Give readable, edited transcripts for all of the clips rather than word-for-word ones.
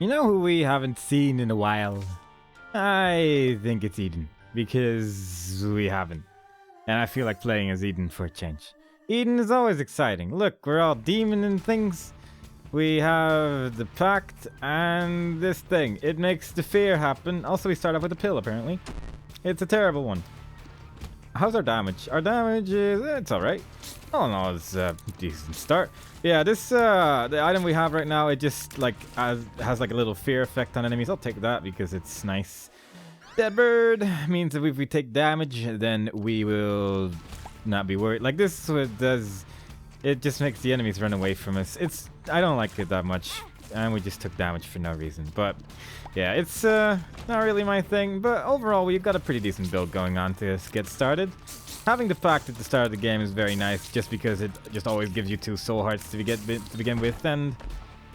You know who we haven't seen in a while? I think it's Eden, because we haven't. And I feel like playing as Eden for a change. Eden is always exciting. Look, we're all demon and things. We have the pact and this thing. It makes the fear happen. Also, we start off with a pill, apparently. It's a terrible one. How's our damage? Our damage is... it's alright. Oh no, it's a decent start. Yeah, this, the item we have right now, it just, like, has like a little fear effect on enemies. I'll take that because it's nice. Dead bird means that if we take damage, then we will not be worried. Like, this is what it does. It just makes the enemies run away from us. I don't like it that much. And we just took damage for no reason. But, yeah, it's, not really my thing. But overall, we've got a pretty decent build going on to get started. Having the pact at the start of the game is very nice, just because it just always gives you 2 soul hearts to begin with, and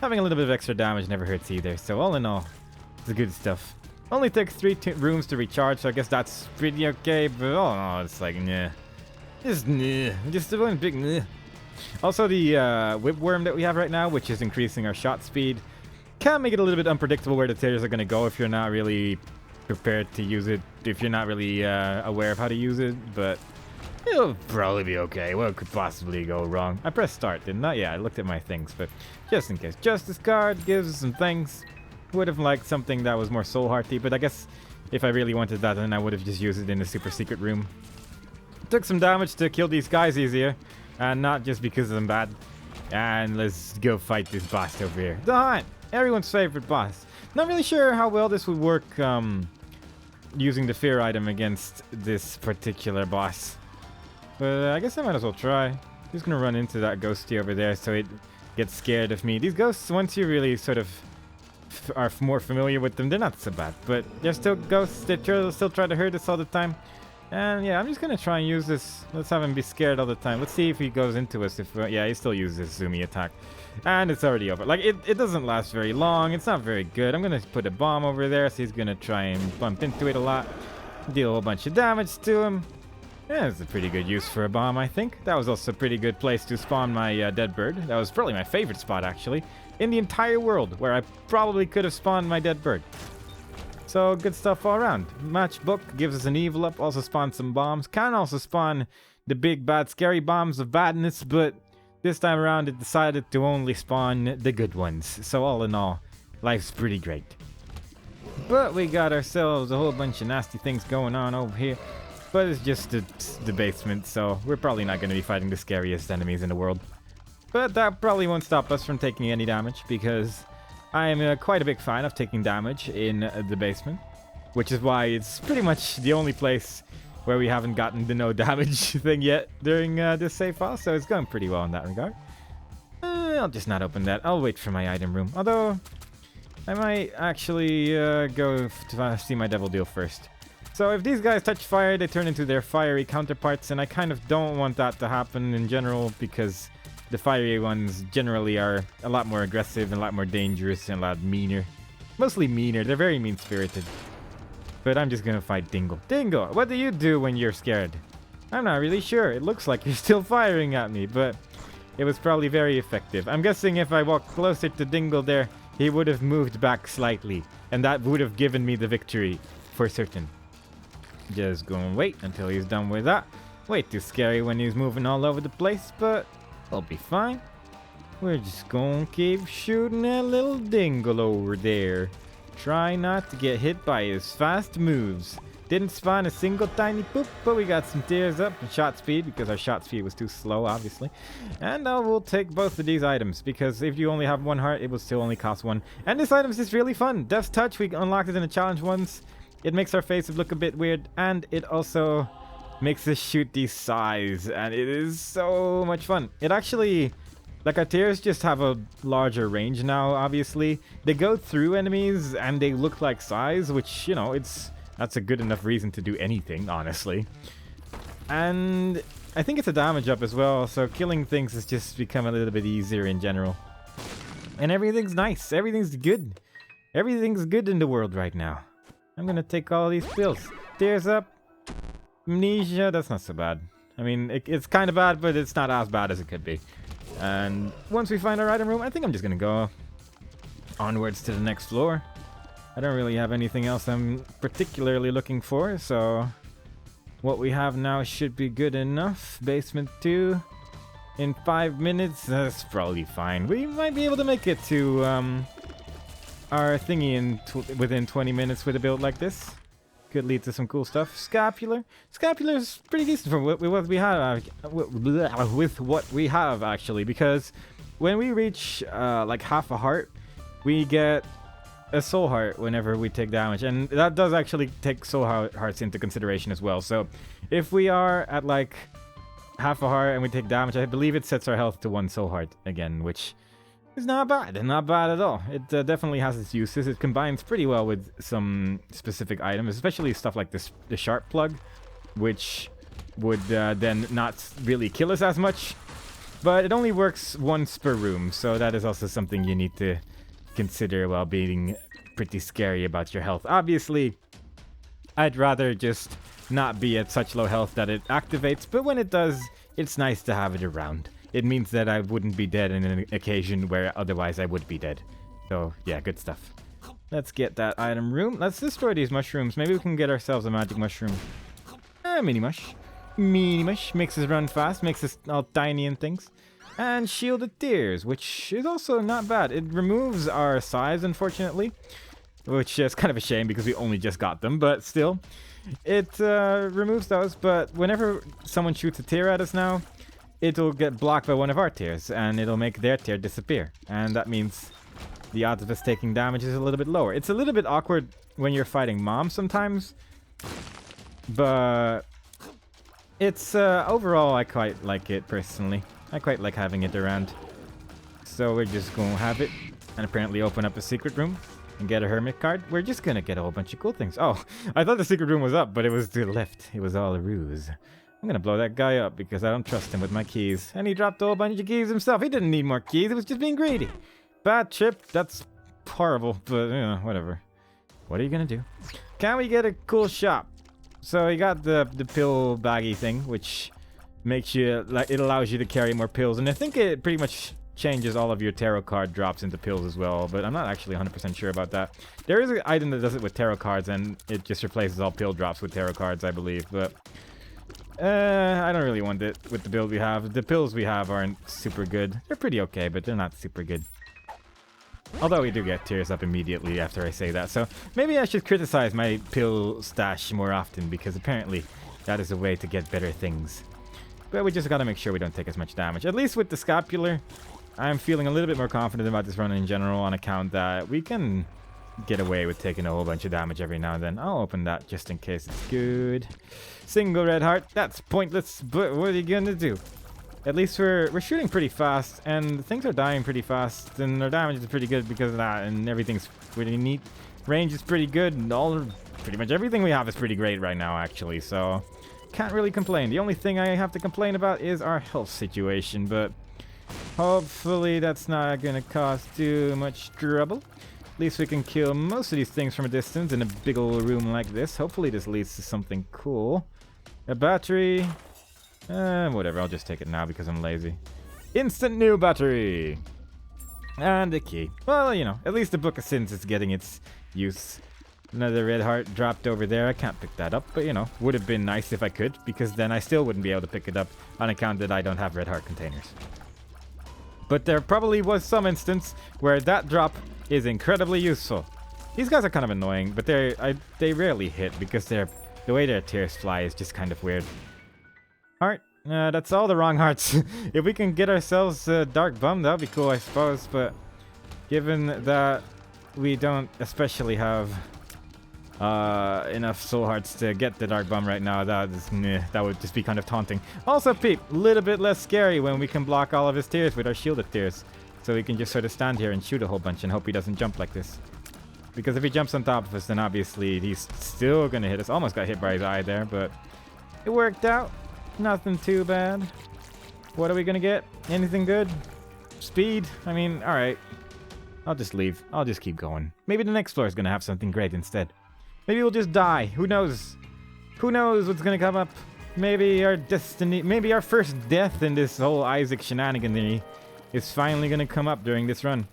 having a little bit of extra damage never hurts either. So all in all, it's good stuff. Only takes 3 rooms to recharge, so I guess that's pretty okay. But oh no, it's like nah, just a one big nah. Also, the whipworm that we have right now, which is increasing our shot speed, can make it a little bit unpredictable where the tears are going to go if you're not really prepared to use it, if you're not really aware of how to use it, but it'll probably be okay. What could possibly go wrong? I pressed start, didn't I? Yeah, I looked at my things, but just in case. Justice card gives us some things. Would have liked something that was more soul hearty, but I guess if I really wanted that, then I would have just used it in the super secret room. Took some damage to kill these guys easier, and not just because I'm bad. And let's go fight this boss over here. The Hunt! Everyone's favorite boss. Not really sure how well this would work using the fear item against this particular boss. But I guess I might as well try. Just gonna run into that ghosty over there so it gets scared of me. These ghosts, once you really sort of are more familiar with them, they're not so bad. But they're still ghosts. They still try to hurt us all the time. And yeah, I'm just gonna try and use this. Let's have him be scared all the time. Let's see if he goes into us. Yeah, he still uses his Zumi attack. And it's already over. Like, it doesn't last very long. It's not very good. I'm gonna put a bomb over there, so he's gonna try and bump into it a lot. Deal a whole bunch of damage to him. Yeah, it's a pretty good use for a bomb, I think. That was also a pretty good place to spawn my dead bird. That was probably my favorite spot, actually, in the entire world, where I probably could have spawned my dead bird. So, good stuff all around. Matchbook gives us an evil up, also spawns some bombs. Can also spawn the big, bad, scary bombs of badness, but this time around it decided to only spawn the good ones. So, all in all, life's pretty great. But we got ourselves a whole bunch of nasty things going on over here. But it's just the basement, so we're probably not going to be fighting the scariest enemies in the world. But that probably won't stop us from taking any damage, because I am quite a big fan of taking damage in the basement. Which is why it's pretty much the only place where we haven't gotten the no damage thing yet during this save file, so it's going pretty well in that regard. I'll just not open that. I'll wait for my item room. Although, I might actually go to see my devil deal first. So if these guys touch fire, they turn into their fiery counterparts, and I kind of don't want that to happen in general, because the fiery ones generally are a lot more aggressive and a lot more dangerous and a lot meaner. Mostly meaner. They're very mean-spirited. But I'm just gonna fight Dingle. Dingle, what do you do when you're scared? I'm not really sure. It looks like you're still firing at me, but it was probably very effective. I'm guessing if I walked closer to Dingle there, he would have moved back slightly, and that would have given me the victory for certain. Just gonna wait until he's done with that. Way too scary when he's moving all over the place, but he'll be fine. We're just gonna keep shooting that little Dingle over there. Try not to get hit by his fast moves. Didn't spawn a single tiny poop, but we got some tears up and shot speed, because our shot speed was too slow, obviously. And we'll take both of these items, because if you only have 1 heart, it will still only cost 1. And this item is just really fun. Death's Touch, we unlocked it in the challenge once. It makes our faces look a bit weird, and it also makes us shoot these sighs, and it is so much fun. It actually, like, our tears just have a larger range now, obviously. They go through enemies, and they look like sighs, which, you know, that's a good enough reason to do anything, honestly. And I think it's a damage up as well, so killing things has just become a little bit easier in general. And everything's nice. Everything's good. Everything's good in the world right now. I'm gonna take all these pills. Tears up. Amnesia. That's not so bad. I mean, it's kind of bad, but it's not as bad as it could be. And once we find our item room, I think I'm just gonna go onwards to the next floor. I don't really have anything else I'm particularly looking for, so what we have now should be good enough. Basement 2 in 5 minutes, that's probably fine. We might be able to make it to our thingy within 20 minutes with a build like this. Could lead to some cool stuff. Scapular. Scapular's pretty decent from what we have with what we have actually, because when we reach like half a heart, we get a soul heart whenever we take damage, and that does actually take soul hearts into consideration as well. So if we are at like half a heart and we take damage, I believe it sets our health to 1 soul heart again, which is not bad. Not bad at all. It definitely has its uses. It combines pretty well with some specific items, especially stuff like this, the sharp plug, which would then not really kill us as much, but it only works once per room, so that is also something you need to consider while being pretty scary about your health. Obviously, I'd rather just not be at such low health that it activates, but when it does, it's nice to have it around. It means that I wouldn't be dead in an occasion where otherwise I would be dead. So yeah, good stuff. Let's get that item room. Let's destroy these mushrooms. Maybe we can get ourselves a magic mushroom. Mini mush. Mini mush makes us run fast, makes us all tiny and things. And shielded tears, which is also not bad. It removes our size, unfortunately, which is kind of a shame because we only just got them, but still. It removes those, but whenever someone shoots a tear at us now, it'll get blocked by one of our tears, and it'll make their tear disappear. And that means the odds of us taking damage is a little bit lower. It's a little bit awkward when you're fighting mobs sometimes, but it's overall I quite like it personally. I quite like having it around. So we're just gonna have it and apparently open up a secret room and get a hermit card. We're just gonna get a whole bunch of cool things. Oh, I thought the secret room was up, but it was to the left. It was all a ruse. I'm gonna blow that guy up because I don't trust him with my keys. And he dropped a whole bunch of keys himself. He didn't need more keys. It was just being greedy. Bad trip. That's horrible, but you know, whatever. What are you gonna do? Can we get a cool shop? So you got the pill baggy thing, which makes you, like, it allows you to carry more pills, and I think it pretty much changes all of your tarot card drops into pills as well, but I'm not actually 100% sure about that. There is an item that does it with tarot cards, and it just replaces all pill drops with tarot cards, I believe, but I don't really want it with the build we have. The pills we have aren't super good. They're pretty okay, but they're not super good. Although we do get tears up immediately after I say that, so maybe I should criticize my pill stash more often, because apparently that is a way to get better things. But we just gotta make sure we don't take as much damage. At least with the scapular, I'm feeling a little bit more confident about this run in general, on account that we can get away with taking a whole bunch of damage every now and then. I'll open that just in case it's good. Single red heart, that's pointless, but what are you gonna do? At least we're shooting pretty fast, and things are dying pretty fast, and our damage is pretty good because of that, and everything's pretty neat. Range is pretty good, and pretty much everything we have is pretty great right now, actually, so can't really complain. The only thing I have to complain about is our health situation, but hopefully that's not gonna cause too much trouble. At least we can kill most of these things from a distance in a big old room like this. Hopefully this leads to something cool. A battery. Whatever, I'll just take it now because I'm lazy. Instant new battery! And a key. Well, you know, at least the Book of Sins is getting its use. Another red heart dropped over there. I can't pick that up, but you know, would have been nice if I could, because then I still wouldn't be able to pick it up on account that I don't have red heart containers. But there probably was some instance where that drop is incredibly useful. These guys are kind of annoying, but they rarely hit because the way their tears fly is just kind of weird. Heart. That's all the wrong hearts. If we can get ourselves a dark bum, that would be cool, I suppose. But given that we don't especially have enough soul hearts to get the dark bum right now, that would just be kind of taunting. Also, Peep, a little bit less scary when we can block all of his tears with our shielded tears. So we can just sort of stand here and shoot a whole bunch and hope he doesn't jump like this. Because if he jumps on top of us, then obviously he's still gonna hit us. Almost got hit by his eye there, but it worked out. Nothing too bad. What are we gonna get? Anything good? Speed? I mean, alright. I'll just leave. I'll just keep going. Maybe the next floor is gonna have something great instead. Maybe we'll just die. Who knows? Who knows what's gonna come up? Maybe our destiny, maybe our first death in this whole Isaac shenaniganry is finally gonna come up during this run.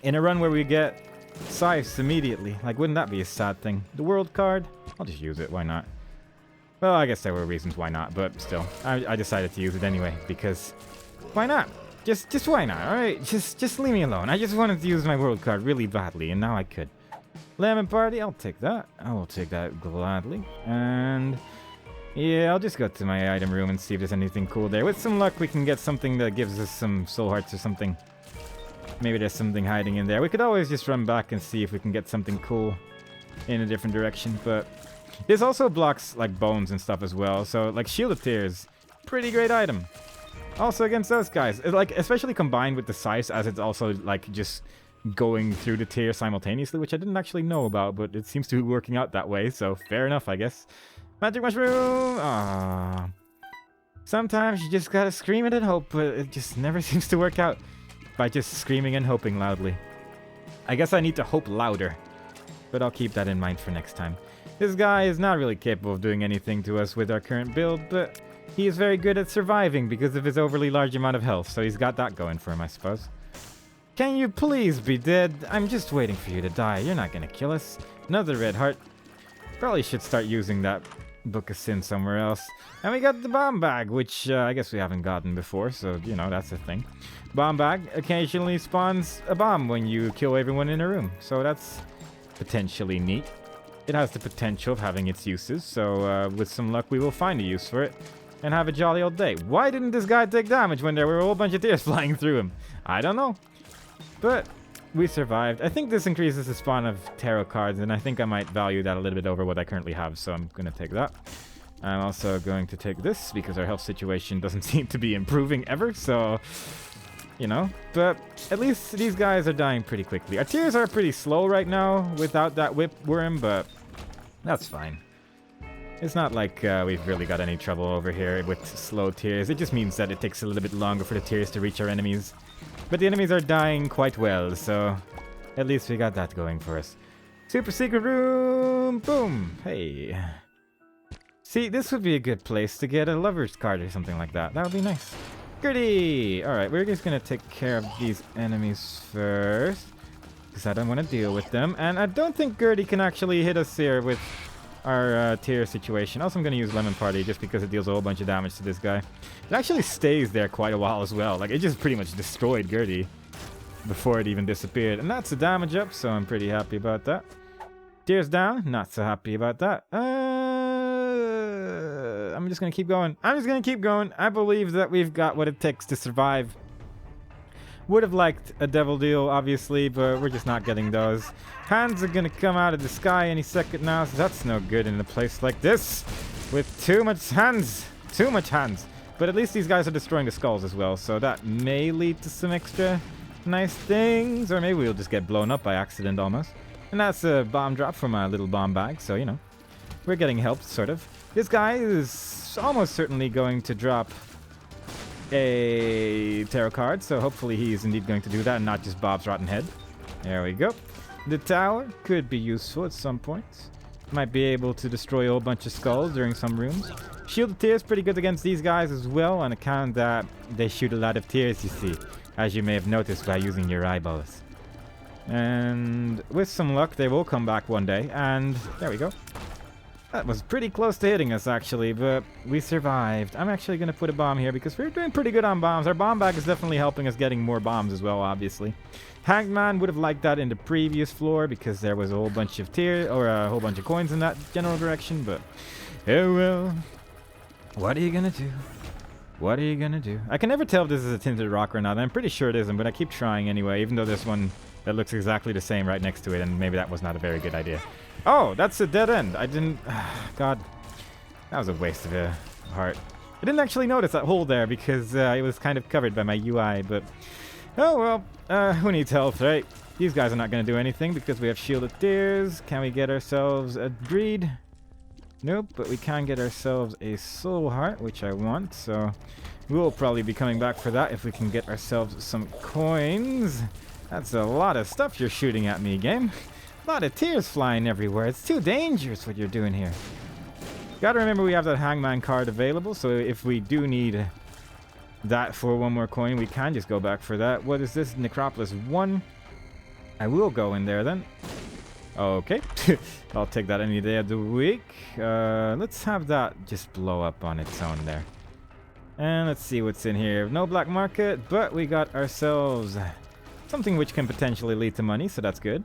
in a run where we get scythes immediately. Like, wouldn't that be a sad thing? The world card? I'll just use it, why not? Well, I guess there were reasons why not, but still. I decided to use it anyway, because why not? Just why not, alright? Just leave me alone. I just wanted to use my world card really badly, and now I could. Lemon Party, I'll take that. I will take that gladly. And yeah, I'll just go to my item room and see if there's anything cool there. With some luck, we can get something that gives us some soul hearts or something. Maybe there's something hiding in there. We could always just run back and see if we can get something cool in a different direction, but this also blocks like bones and stuff as well. So like Shield of Tears, pretty great item. Also against those guys, like especially combined with the size, as it's also like just going through the tier simultaneously, which I didn't actually know about, but it seems to be working out that way, so fair enough, I guess. Magic Mushroom! Aww. Sometimes you just gotta scream it and hope, but it just never seems to work out by just screaming and hoping loudly. I guess I need to hope louder, but I'll keep that in mind for next time. This guy is not really capable of doing anything to us with our current build, but he is very good at surviving because of his overly large amount of health, so he's got that going for him, I suppose. Can you please be dead? I'm just waiting for you to die. You're not gonna kill us. Another red heart. Probably should start using that Book of Sin somewhere else. And we got the bomb bag, which I guess we haven't gotten before, so, you know, that's a thing. Bomb bag occasionally spawns a bomb when you kill everyone in a room, so that's potentially neat. It has the potential of having its uses, so with some luck we will find a use for it and have a jolly old day. Why didn't this guy take damage when there were a whole bunch of tears flying through him? I don't know. But we survived. I think this increases the spawn of tarot cards, and I think I might value that a little bit over what I currently have, so I'm going to take that. I'm also going to take this because our health situation doesn't seem to be improving ever, so, you know. But at least these guys are dying pretty quickly. Our tears are pretty slow right now without that whip worm, but that's fine. It's not like we've really got any trouble over here with slow tears. It just means that it takes a little bit longer for the tears to reach our enemies. But the enemies are dying quite well, so at least we got that going for us. Super secret room! Boom! Hey. See, this would be a good place to get a lover's card or something like that. That would be nice. Gertie! Alright, we're just gonna take care of these enemies first, because I don't want to deal with them. And I don't think Gertie can actually hit us here with our tier situation. Also, I'm going to use Lemon Party just because it deals a whole bunch of damage to this guy. It actually stays there quite a while as well. Like, it just pretty much destroyed Gertie before it even disappeared. And that's the damage up, so I'm pretty happy about that. Tears down, not so happy about that. I'm just going to keep going. I'm just going to keep going. I believe that we've got what it takes to survive. Would have liked a devil deal, obviously, but we're just not getting those. Hands are gonna come out of the sky any second now, so that's no good in a place like this. With too much hands. Too much hands. But at least these guys are destroying the skulls as well, so that may lead to some extra nice things. Or maybe we'll just get blown up by accident almost. And that's a bomb drop from my little bomb bag, so, you know. We're getting helped, sort of. This guy is almost certainly going to drop a tarot card, so hopefully he is indeed going to do that and not just Bob's rotten head. There we go. The tower could be useful at some point. Might be able to destroy a whole bunch of skulls during some rooms. Shield of Tears pretty good against these guys as well, on account that they shoot a lot of tears, you see, as you may have noticed by using your eyeballs. And with some luck they will come back one day, and there we go. That was pretty close to hitting us, actually, but we survived. I'm actually going to put a bomb here because we're doing pretty good on bombs. Our bomb bag is definitely helping us getting more bombs as well, obviously. Hangman would have liked that in the previous floor because there was a whole bunch of a whole bunch of coins in that general direction, but oh well. What are you going to do? What are you going to do? I can never tell if this is a tinted rock or not. I'm pretty sure it isn't, but I keep trying anyway, even though there's one that looks exactly the same right next to it, and maybe that was not a very good idea. Oh, that's a dead end. I didn't... God. That was a waste of a heart. I didn't actually notice that hole there because it was kind of covered by my UI, but... Oh, well. Who needs health, right? These guys are not going to do anything because we have Shield of Tears. Can we get ourselves a Greed? Nope, but we can get ourselves a Soul Heart, which I want, so... We'll probably be coming back for that if we can get ourselves some coins. That's a lot of stuff you're shooting at me, game. A lot of tears flying everywhere. It's too dangerous what you're doing here. Gotta remember we have that Hangman card available, so if we do need that for one more coin, we can just go back for that. What is this? Necropolis 1. I will go in there then. Okay. I'll take that any day of the week. Let's have that just blow up on its own there. And let's see what's in here. No black market, but we got ourselves something which can potentially lead to money, so that's good.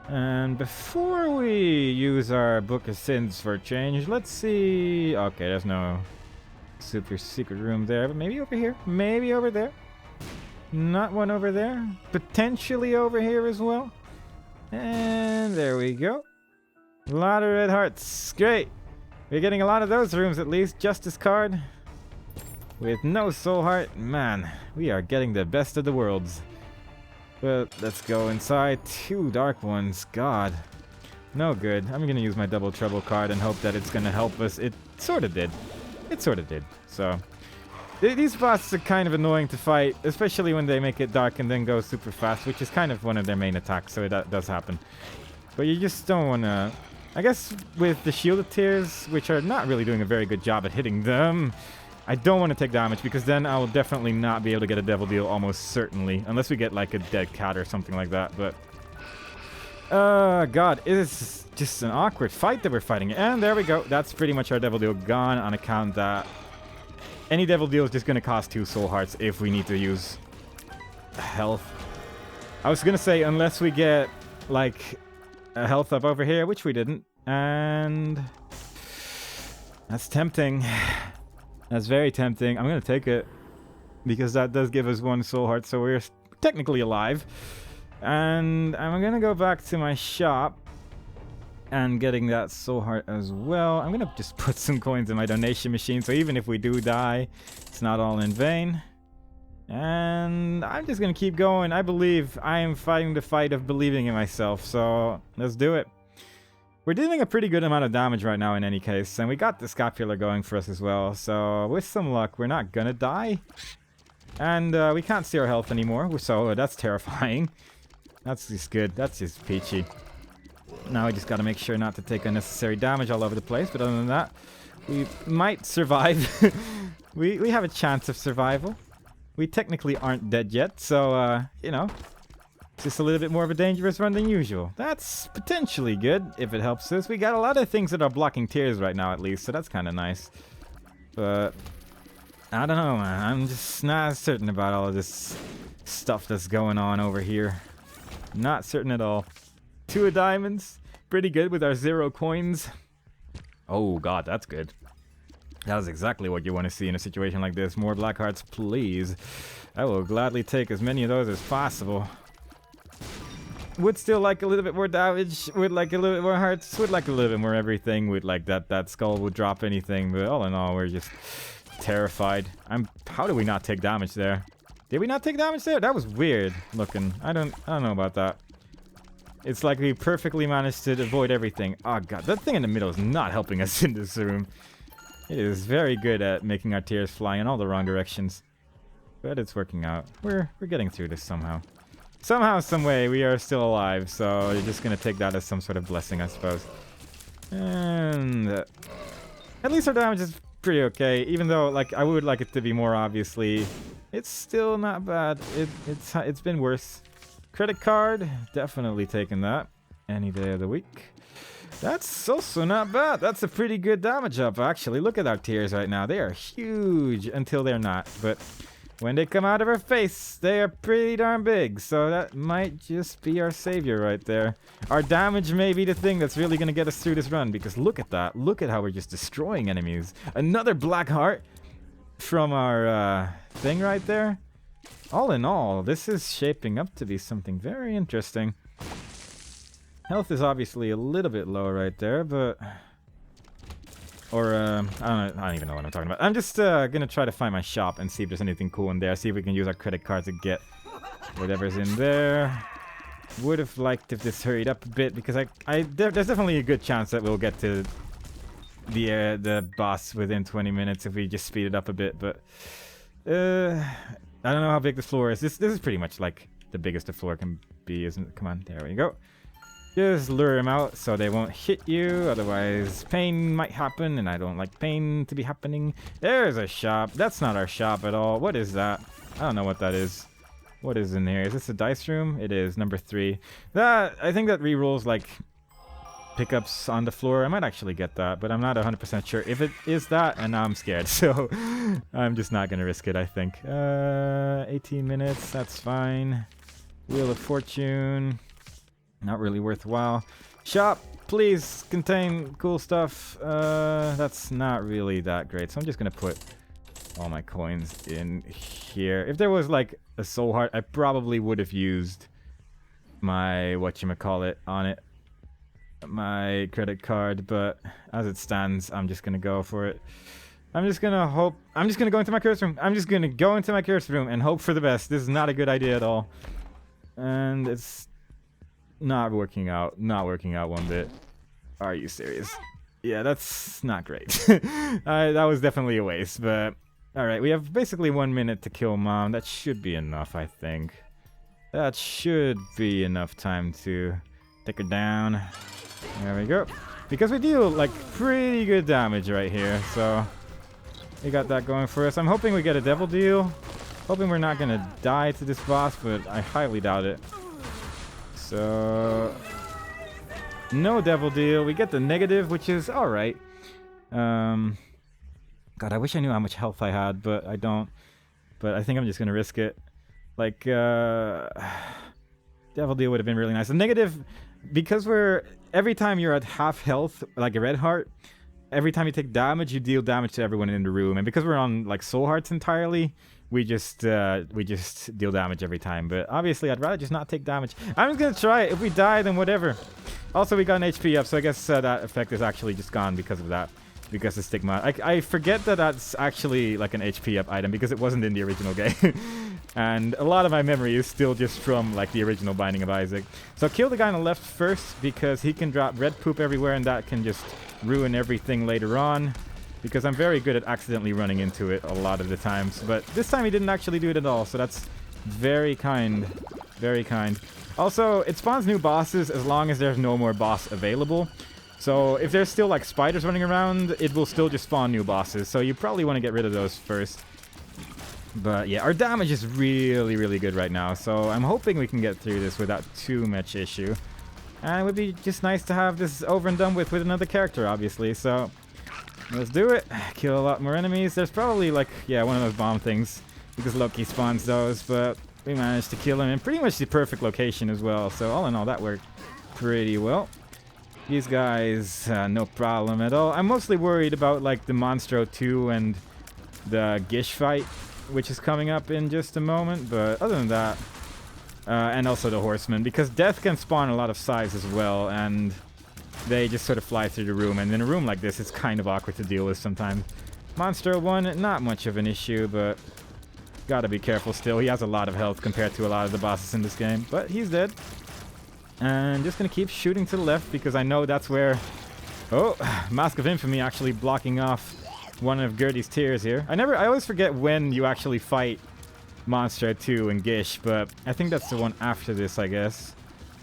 And before we use our Book of Sins for a change, let's see... Okay, there's no super secret room there, but maybe over here. Maybe over there. Not one over there. Potentially over here as well. And there we go. A lot of red hearts. Great. We're getting a lot of those rooms at least. Justice card. With no soul heart. Man, we are getting the best of the worlds. But let's go inside. 2 dark ones. God. No good. I'm going to use my double trouble card and hope that it's going to help us. It sort of did. It sort of did. So... These bosses are kind of annoying to fight, especially when they make it dark and then go super fast, which is kind of one of their main attacks, so that does happen. But you just don't want to... I guess with the shielded tiers, which are not really doing a very good job at hitting them, I don't want to take damage, because then I will definitely not be able to get a devil deal, almost certainly. Unless we get like a dead cat or something like that, but... God, it is just an awkward fight that we're fighting. And there we go. That's pretty much our devil deal gone on account that... Any devil deal is just going to cost 2 soul hearts if we need to use health. I was going to say, unless we get, like, a health up over here, which we didn't. And that's tempting. That's very tempting. I'm going to take it because that does give us 1 soul heart, so we're technically alive. And I'm going to go back to my shop and getting that soul heart as well. I'm gonna just put some coins in my donation machine, so even if we do die, it's not all in vain. And I'm just gonna keep going. I believe I am fighting the fight of believing in myself, so let's do it. We're dealing a pretty good amount of damage right now in any case, and we got the scapular going for us as well, so with some luck, we're not gonna die. And we can't see our health anymore, so that's terrifying. That's just good. That's just peachy. Now we just gotta make sure not to take unnecessary damage all over the place, but other than that, we might survive. we have a chance of survival. We technically aren't dead yet, so, you know, it's just a little bit more of a dangerous run than usual. That's potentially good, if it helps us. We got a lot of things that are blocking tears right now, at least, so that's kind of nice. But, I don't know, man. I'm just not certain about all of this stuff that's going on over here. Not certain at all. 2 of diamonds. Pretty good with our 0 coins. Oh god, that's good. That is exactly what you want to see in a situation like this. More black hearts, please. I will gladly take as many of those as possible. Would still like a little bit more damage. Would like a little bit more hearts. Would like a little bit more everything. Would like that skull would drop anything. But all in all, we're just terrified. How did we not take damage there? Did we not take damage there? That was weird looking. I don't know about that. It's like we perfectly managed to avoid everything. Oh god, that thing in the middle is not helping us in this room. It is very good at making our tears fly in all the wrong directions. But it's working out. We're getting through this somehow. Somehow, some way, we are still alive, so you're just gonna take that as some sort of blessing, I suppose. And at least our damage is pretty okay, even though, like, I would like it to be more obviously. It's still not bad. It's been worse. Credit card, definitely taking that any day of the week. That's also not bad. That's a pretty good damage up, actually. Look at our tears right now. They are huge until they're not. But when they come out of our face, they are pretty darn big. So that might just be our savior right there. Our damage may be the thing that's really going to get us through this run. Because look at that. Look at how we're just destroying enemies. Another black heart from our thing right there. All in all, this is shaping up to be something very interesting. Health is obviously a little bit low right there, but... Or, I don't even know what I'm talking about. I'm just gonna try to find my shop and see if there's anything cool in there. See if we can use our credit card to get whatever's in there. Would have liked if this hurried up a bit, because there's definitely a good chance that we'll get to the boss within 20 minutes if we just speed it up a bit, but... I don't know how big the floor is. This is pretty much like the biggest the floor can be, isn't it? Come on, there we go. Just lure them out so they won't hit you, otherwise pain might happen, and I don't like pain to be happening. There's a shop. That's not our shop at all. What is that? I don't know what that is. What is in here? Is this a dice room? It is, number 3. That, I think that rerolls like pickups on the floor. I might actually get that, but I'm not 100% sure if it is that, and now I'm scared, so I'm just not gonna risk it, I think. 18 minutes, that's fine. Wheel of Fortune, not really worthwhile. Shop, please contain cool stuff. That's not really that great, so I'm just gonna put all my coins in here. If there was like a soul heart, I probably would have used my whatchamacallit on it, my credit card, but as it stands, I'm just gonna go for it. I'm just gonna go into my curse room. I'm just gonna go into my curse room and hope for the best. This is not a good idea at all. And it's not working out. Not working out one bit. Are you serious? Yeah, that's not great. That was definitely a waste, but alright, we have basically 1 minute to kill Mom. That should be enough, I think. That should be enough time to take her down. There we go. Because we deal, like, pretty good damage right here, so we got that going for us. I'm hoping we get a devil deal. Hoping we're not gonna die to this boss, but I highly doubt it. So no devil deal. We get the negative, which is alright. God, I wish I knew how much health I had, but I don't. But I think I'm just gonna risk it. Like, devil deal would have been really nice. The negative, because every time you're at half health, like a red heart, every time you take damage, you deal damage to everyone in the room. And because we're on like soul hearts entirely, we just deal damage every time. But obviously, I'd rather just not take damage. I'm just gonna try it. If we die, then whatever. Also, we got an HP up, so I guess that effect is actually just gone because of that. Because of Stigma. I forget that that's actually like an HP up item because it wasn't in the original game. And a lot of my memory is still just from like the original Binding of Isaac. So kill the guy on the left first because he can drop red poop everywhere and that can just ruin everything later on. Because I'm very good at accidentally running into it a lot of the times. But this time he didn't actually do it at all, so that's very kind. Very kind. Also, it spawns new bosses as long as there's no more boss available. So if there's still like spiders running around, it will still just spawn new bosses. So you probably want to get rid of those first. But yeah, our damage is really, really good right now. So I'm hoping we can get through this without too much issue. And it would be just nice to have this over and done with another character, obviously. So let's do it. Kill a lot more enemies. There's probably like, yeah, one of those bomb things. Because Loki spawns those. But we managed to kill him in pretty much the perfect location as well. So all in all, that worked pretty well. These guys, no problem at all. I'm mostly worried about like the Monstro 2 and the Gish fight, which is coming up in just a moment. But other than that, and also the Horsemen, because death can spawn a lot of size as well, and they just sort of fly through the room. And in a room like this, it's kind of awkward to deal with sometimes. Monstro 1, not much of an issue, but gotta be careful still. He has a lot of health compared to a lot of the bosses in this game, but he's dead. And just gonna keep shooting to the left because I know that's where... Oh, Mask of Infamy actually blocking off one of Gertie's tears here. I always forget when you actually fight Monster 2 and Gish, but I think that's the one after this, I guess.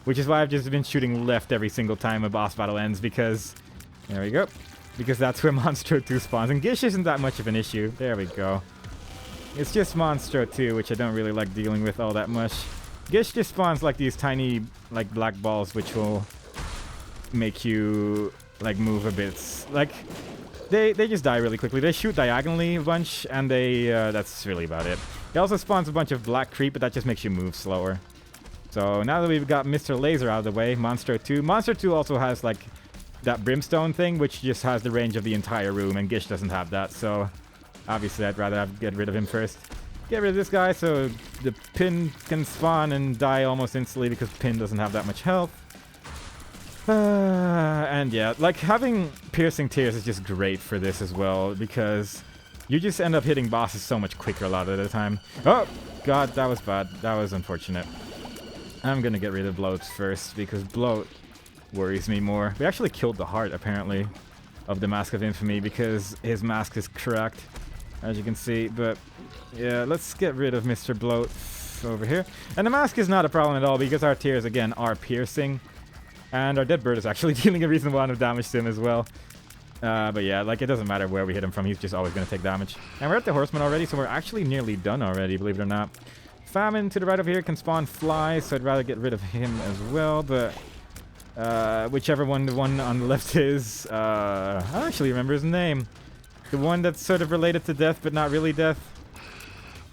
Which is why I've just been shooting left every single time a boss battle ends, because... There we go. Because that's where Monster 2 spawns. And Gish isn't that much of an issue. There we go. It's just Monster 2, which I don't really like dealing with all that much. Gish just spawns like these tiny like black balls which will make you like move a bit. Like they just die really quickly. They shoot diagonally a bunch and they that's really about it. He also spawns a bunch of black creep, but that just makes you move slower. So now that we've got Mr. Laser out of the way, Monster 2. Monster 2 also has like that brimstone thing which just has the range of the entire room, and Gish doesn't have that, so obviously I'd rather get rid of him first. Get rid of this guy so the Pin can spawn and die almost instantly because Pin doesn't have that much health. And yeah, like having Piercing Tears is just great for this as well because you just end up hitting bosses so much quicker a lot of the time. Oh, God, that was bad. That was unfortunate. I'm gonna get rid of Bloat first because Bloat worries me more. We actually killed the heart, apparently, of the Mask of Infamy because his mask is cracked, as you can see, but... Yeah, let's get rid of Mr. Bloat over here. And the mask is not a problem at all because our tears, again, are piercing. And our dead bird is actually dealing a reasonable amount of damage to him as well. But yeah, like, it doesn't matter where we hit him from. He's just always going to take damage. And we're at the Horseman already, so we're actually nearly done already, believe it or not. Famine to the right over here can spawn flies, so I'd rather get rid of him as well, but whichever one the one on the left is, I don't actually remember his name. The one that's sort of related to death, but not really death.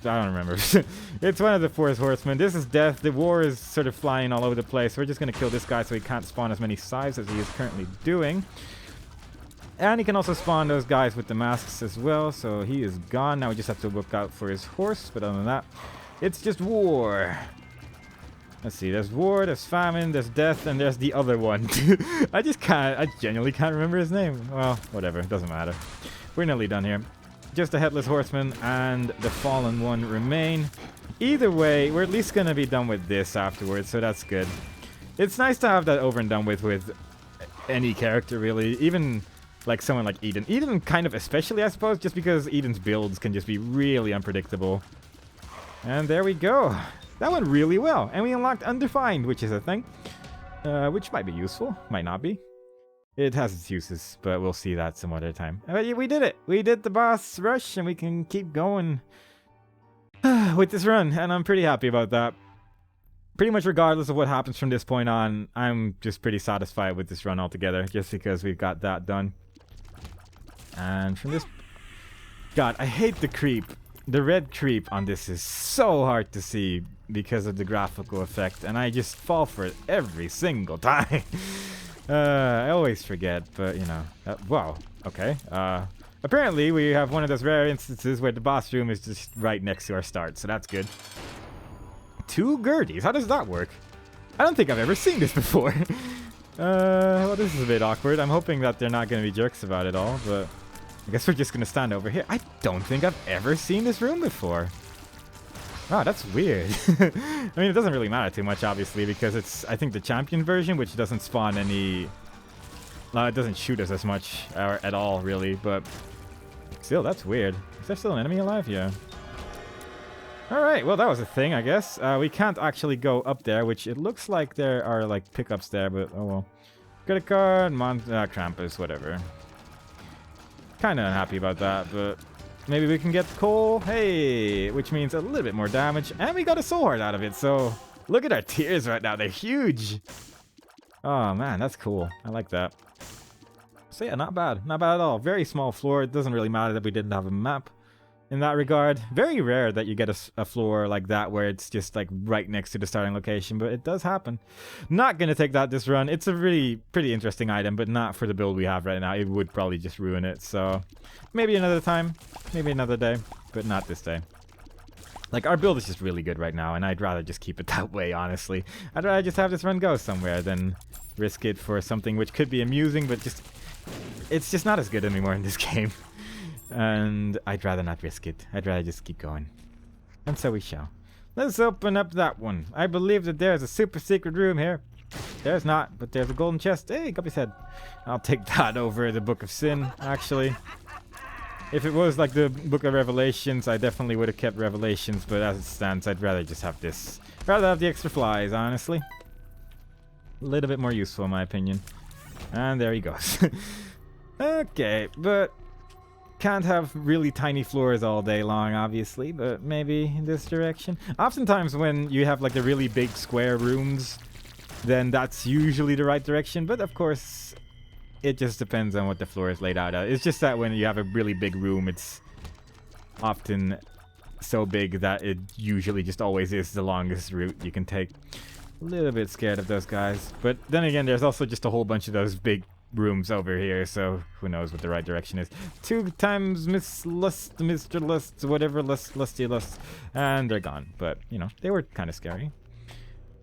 I don't remember. It's one of the Forest Horsemen. This is death. The war is sort of flying all over the place. We're just going to kill this guy so he can't spawn as many sides as he is currently doing. And he can also spawn those guys with the masks as well, so he is gone. Now we just have to look out for his horse, but other than that, it's just war. Let's see, there's war, there's famine, there's death, and there's the other one. I genuinely can't remember his name. Well, whatever, it doesn't matter. We're nearly done here. Just the Headless Horseman and the Fallen one remain. Either way, we're at least going to be done with this afterwards, so that's good. It's nice to have that over and done with any character, really. Even like someone like Eden. Eden kind of especially, I suppose, just because Eden's builds can just be really unpredictable. And there we go. That went really well. And we unlocked Undefined, which is a thing. Which might be useful. Might not be. It has its uses, but we'll see that some other time. But we did it. We did the boss rush, and we can keep going with this run. And I'm pretty happy about that. Pretty much regardless of what happens from this point on, I'm just pretty satisfied with this run altogether, just because we've got that done. And from this... God, I hate the creep. The red creep on this is so hard to see because of the graphical effect, and I just fall for it every single time. I always forget, but you know. Wow, okay. Apparently, we have one of those rare instances where the boss room is just right next to our start, so that's good. 2 Gerties, how does that work? I don't think I've ever seen this before. Well, this is a bit awkward. I'm hoping that they're not going to be jerks about it all, but I guess we're just going to stand over here. I don't think I've ever seen this room before. Wow, that's weird. I mean, it doesn't really matter too much, obviously, because it's, I think, the champion version, which doesn't spawn any... Well, it doesn't shoot us as much or at all, really, but still, that's weird. Is there still an enemy alive? Yeah. Alright, well, that was a thing, I guess. We can't actually go up there, which it looks like there are, like, pickups there, but oh well. Credit card, Krampus, whatever. Kinda unhappy about that, but maybe we can get coal. Hey, which means a little bit more damage, and we got a soul heart out of it, so look at our tiers right now. They're huge. Oh man, that's cool. I like that. So yeah, not bad. Not bad at all. Very small floor. It doesn't really matter that we didn't have a map in that regard. Very rare that you get a floor like that where it's just like right next to the starting location, but it does happen. Not gonna take that this run. It's a really pretty interesting item, but not for the build we have right now. It would probably just ruin it, so maybe another time, maybe another day, but not this day. Like, our build is just really good right now, and I'd rather just keep it that way, honestly. I'd rather just have this run go somewhere than risk it for something which could be amusing, but just it's just not as good anymore in this game. And I'd rather not risk it. I'd rather just keep going. And so we shall. Let's open up that one. I believe that there's a super secret room here. There's not, but there's a golden chest. Hey, Guppy's head. I'll take that over the Book of Sin, actually. If it was like the Book of Revelations, I definitely would have kept Revelations, but as it stands, I'd rather just have this. Rather have the extra flies, honestly. A little bit more useful, in my opinion. And there he goes. Okay, but can't have really tiny floors all day long, obviously, but maybe in this direction. Oftentimes when you have like the really big square rooms, then that's usually the right direction, but of course it just depends on what the floor is laid out at. It's just that when you have a really big room, it's often so big that it usually just always is the longest route you can take. A little bit scared of those guys, but then again, there's also just a whole bunch of those big rooms over here, so who knows what the right direction is. 2 times Miss Lust, Mr. Lust, whatever, Lusty Lust, and they're gone, but you know, they were kind of scary.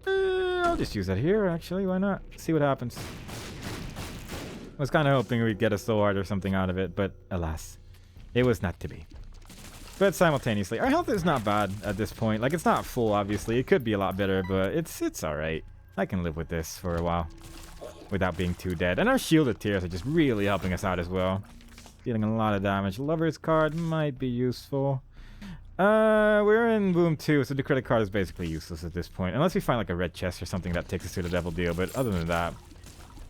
I'll just use that here, actually, why not? See what happens. I was kind of hoping we'd get a soul heart or something out of it, but alas, it was not to be. But simultaneously, our health is not bad at this point. Like, it's not full, obviously. It could be a lot better, but it's alright. I can live with this for a while without being too dead. And our shielded tiers are just really helping us out as well. Dealing a lot of damage. Lover's card might be useful. We're in Boom 2, so the credit card is basically useless at this point. Unless we find like a red chest or something that takes us to the devil deal. But other than that,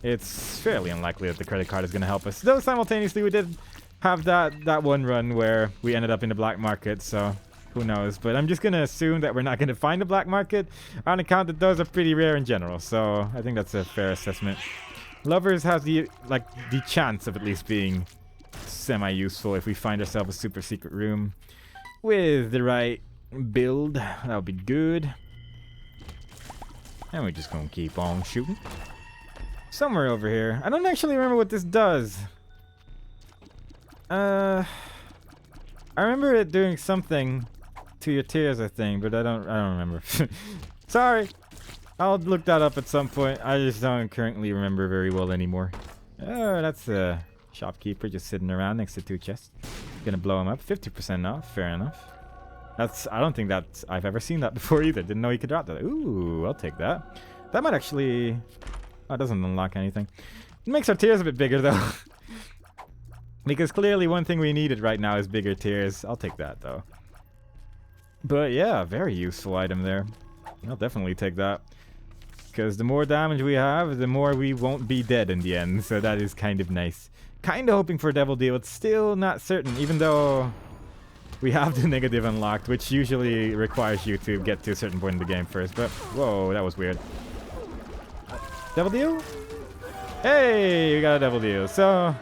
it's fairly unlikely that the credit card is going to help us. Though simultaneously, we did have that one run where we ended up in the black market, so Who knows? But I'm just going to assume that we're not going to find a black market on account that those are pretty rare in general. So I think that's a fair assessment. Lovers has the chance of at least being semi-useful if we find ourselves a super secret room with the right build. That would be good. And we're just going to keep on shooting. Somewhere over here. I don't actually remember what this does. I remember it doing something to your tears, I think, but I don't remember. Sorry. I'll look that up at some point. I just don't currently remember very well anymore. Oh, that's a shopkeeper just sitting around next to 2 chests. Gonna blow him up. 50% off. Fair enough. I don't think that I've ever seen that before either. Didn't know you could drop that. Ooh, I'll take that. That might actually... Oh, it doesn't unlock anything. It makes our tiers a bit bigger, though. Because clearly one thing we needed right now is bigger tiers. I'll take that, though. But yeah, very useful item there. I'll definitely take that. Because the more damage we have, the more we won't be dead in the end. So that is kind of nice. Kind of hoping for a devil deal. It's still not certain, even though we have the negative unlocked, which usually requires you to get to a certain point in the game first. But, whoa, that was weird. Devil deal? Hey, we got a devil deal. So,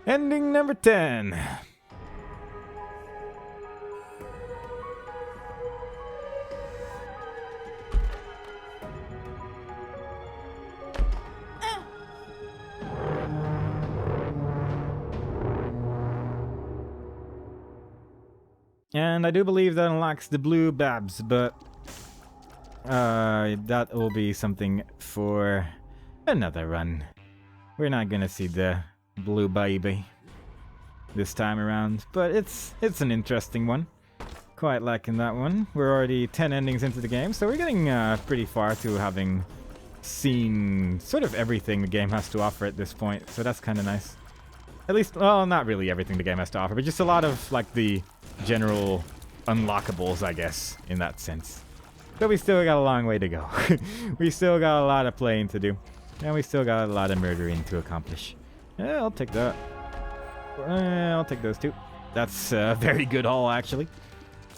ending number 10. And I do believe that unlocks the blue babs, but that will be something for another run. We're not gonna see the blue baby this time around, but it's an interesting one. Quite liking that one. We're already 10 endings into the game, so we're getting pretty far to having seen sort of everything the game has to offer at this point, so that's kind of nice. At least, well, not really everything the game has to offer, but just a lot of, like, the general unlockables, I guess, in that sense. But we still got a long way to go. We still got a lot of playing to do. And we still got a lot of murdering to accomplish. Yeah, I'll take that. I'll take those 2. That's a very good haul, actually.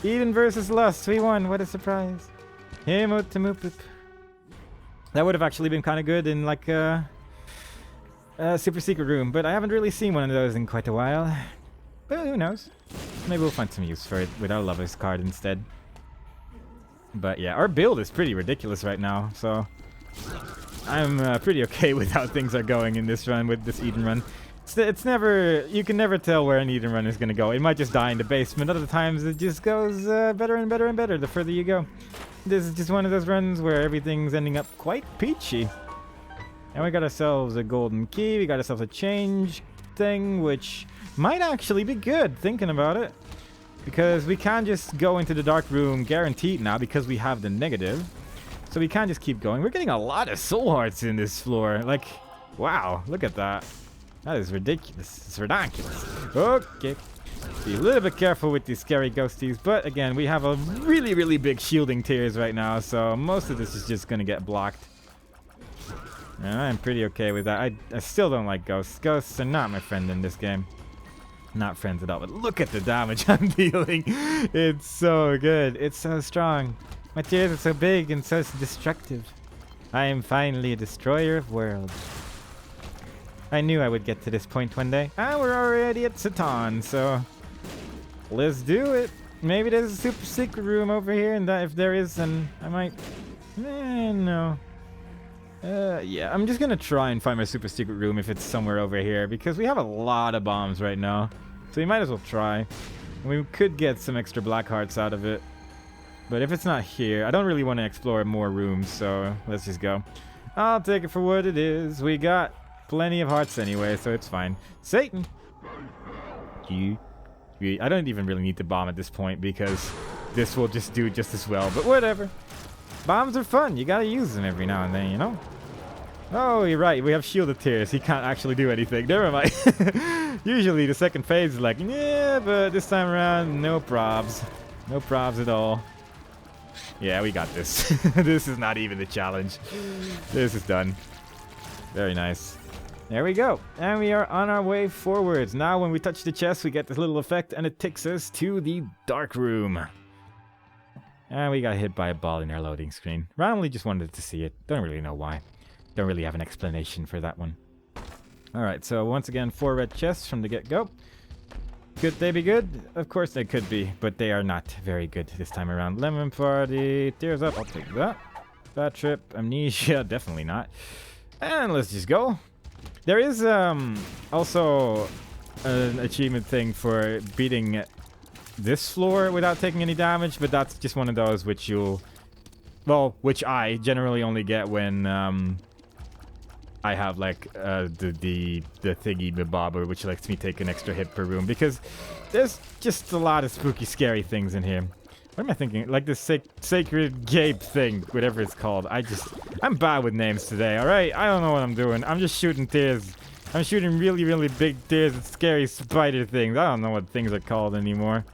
Eden versus Lust. We won. What a surprise. That would have actually been kind of good in, like, super secret room, but I haven't really seen one of those in quite a while. But who knows? Maybe we'll find some use for it with our Lover's card instead. But yeah, our build is pretty ridiculous right now, so I'm pretty okay with how things are going in this run, with this Eden run. It's never... You can never tell where an Eden run is going to go. It might just die in the basement. Other times it just goes better and better and better the further you go. This is just one of those runs where everything's ending up quite peachy. And we got ourselves a golden key. We got ourselves a change thing, which might actually be good, thinking about it. Because we can't just go into the dark room guaranteed now because we have the negative. So we can't just keep going. We're getting a lot of soul hearts in this floor. Like, wow, look at that. That is ridiculous. It's ridiculous. Okay. Be a little bit careful with these scary ghosties. But again, we have a really, really big shielding tiers right now. So most of this is just going to get blocked. And I'm pretty okay with that. I still don't like ghosts. Ghosts are not my friend in this game. Not friends at all. But look at the damage I'm dealing. It's so good. It's so strong. My tears are so big and so destructive. I am finally a destroyer of worlds. I knew I would get to this point one day. Ah, we're already at Satan, so let's do it. Maybe there's a super secret room over here, and that if there is, then I might... no. Yeah, I'm just gonna try and find my super secret room if it's somewhere over here, because we have a lot of bombs right now. So we might as well try. And we could get some extra black hearts out of it. But if it's not here, I don't really want to explore more rooms, so let's just go. I'll take it for what it is. We got plenty of hearts anyway, so it's fine. Satan! I don't even really need to bomb at this point, because this will just do just as well, but whatever. Bombs are fun. You gotta use them every now and then, you know? Oh, you're right. We have shielded tears. He can't actually do anything. Never mind. Usually the second phase is like, yeah, but this time around, no probs. No probs at all. Yeah, we got this. This is not even the challenge. This is done. Very nice. There we go. And we are on our way forwards. Now when we touch the chest, we get this little effect and it takes us to the dark room. And we got hit by a ball in our loading screen. Randomly just wanted to see it. Don't really know why. Don't really have an explanation for that one. Alright, so once again, 4 red chests from the get-go. Could they be good? Of course they could be, but they are not very good this time around. Lemon Party, Tears Up, I'll take that. Bad Trip, Amnesia, definitely not. And let's just go. There is also an achievement thing for beating this floor without taking any damage, but that's just one of those which you'll... Well, which I generally only get when I have like the thingy bobber, which lets me take an extra hit per room, because there's just a lot of spooky, scary things in here. What am I thinking? Like this sacred gape thing, whatever it's called. I'm bad with names today, alright? I don't know what I'm doing. I'm just shooting tears. I'm shooting really, really big tears at scary spider things. I don't know what things are called anymore.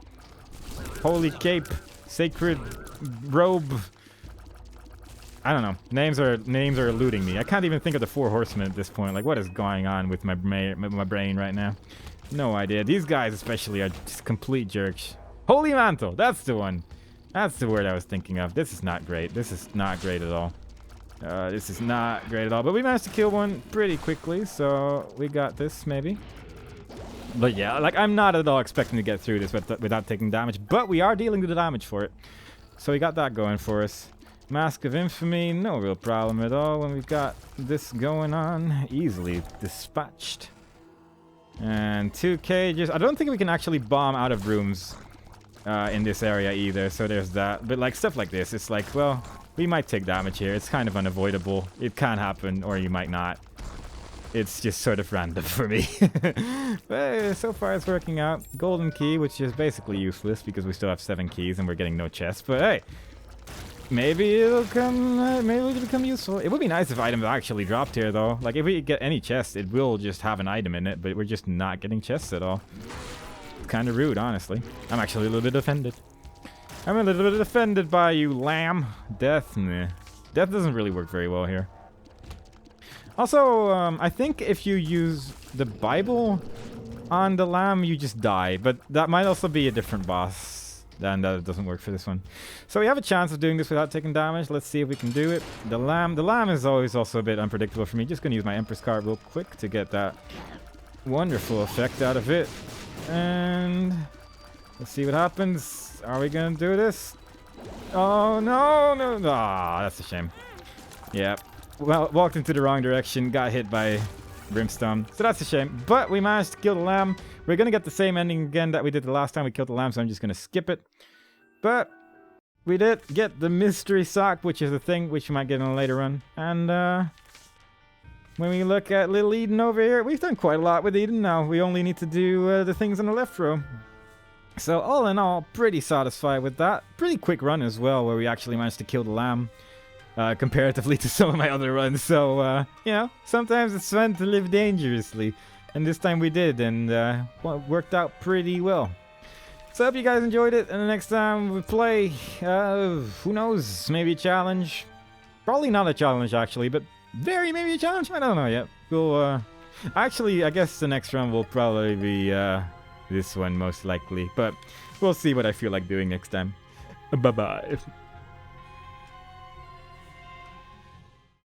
Holy cape, sacred robe. I don't know. Names are eluding me. I can't even think of the 4 horsemen at this point. Like, what is going on with my brain right now? No idea. These guys especially are just complete jerks. Holy mantle. That's the one. That's the word I was thinking of. This is not great. This is not great at all. This is not great at all. But we managed to kill one pretty quickly, so we got this maybe. But yeah, like I'm not at all expecting to get through this without taking damage, but we are dealing with the damage for it. So we got that going for us. Mask of Infamy, no real problem at all when we've got this going on. Easily dispatched. And 2 cages. I don't think we can actually bomb out of rooms in this area either, so there's that. But like stuff like this, it's like, well, we might take damage here. It's kind of unavoidable. It can happen, or you might not. It's just sort of random for me. But so far it's working out. Golden key, which is basically useless because we still have 7 keys and we're getting no chests. But hey, maybe it'll become useful. It would be nice if items actually dropped here, though. Like, if we get any chest, it will just have an item in it, but we're just not getting chests at all. It's kind of rude, honestly. I'm actually a little bit offended. I'm a little bit offended by you, lamb. Death, nah. Death doesn't really work very well here. Also, I think if you use the Bible on the lamb, you just die. But that might also be a different boss. And that doesn't work for this one. So we have a chance of doing this without taking damage. Let's see if we can do it. The lamb is always also a bit unpredictable for me. Just gonna use my Empress card real quick to get that wonderful effect out of it. And let's see what happens. Are we gonna do this? Oh no, no, no. Ah, that's a shame. Yeah. Well, walked into the wrong direction, got hit by brimstone. So that's a shame. But we managed to kill the lamb. We're going to get the same ending again that we did the last time we killed the lamb, so I'm just going to skip it. But we did get the mystery sock, which is a thing which we might get in a later run. And when we look at little Eden over here, we've done quite a lot with Eden now. We only need to do the things on the left row. So all in all, pretty satisfied with that. Pretty quick run as well, where we actually managed to kill the lamb. Comparatively to some of my other runs. So, you know, sometimes it's fun to live dangerously. And this time we did, and well, it worked out pretty well. So I hope you guys enjoyed it, and the next time we play, who knows, maybe a challenge. Probably not a challenge, actually, but maybe a challenge? I don't know yet. We'll, actually, I guess the next run will probably be, this one, most likely. But we'll see what I feel like doing next time. Bye-bye.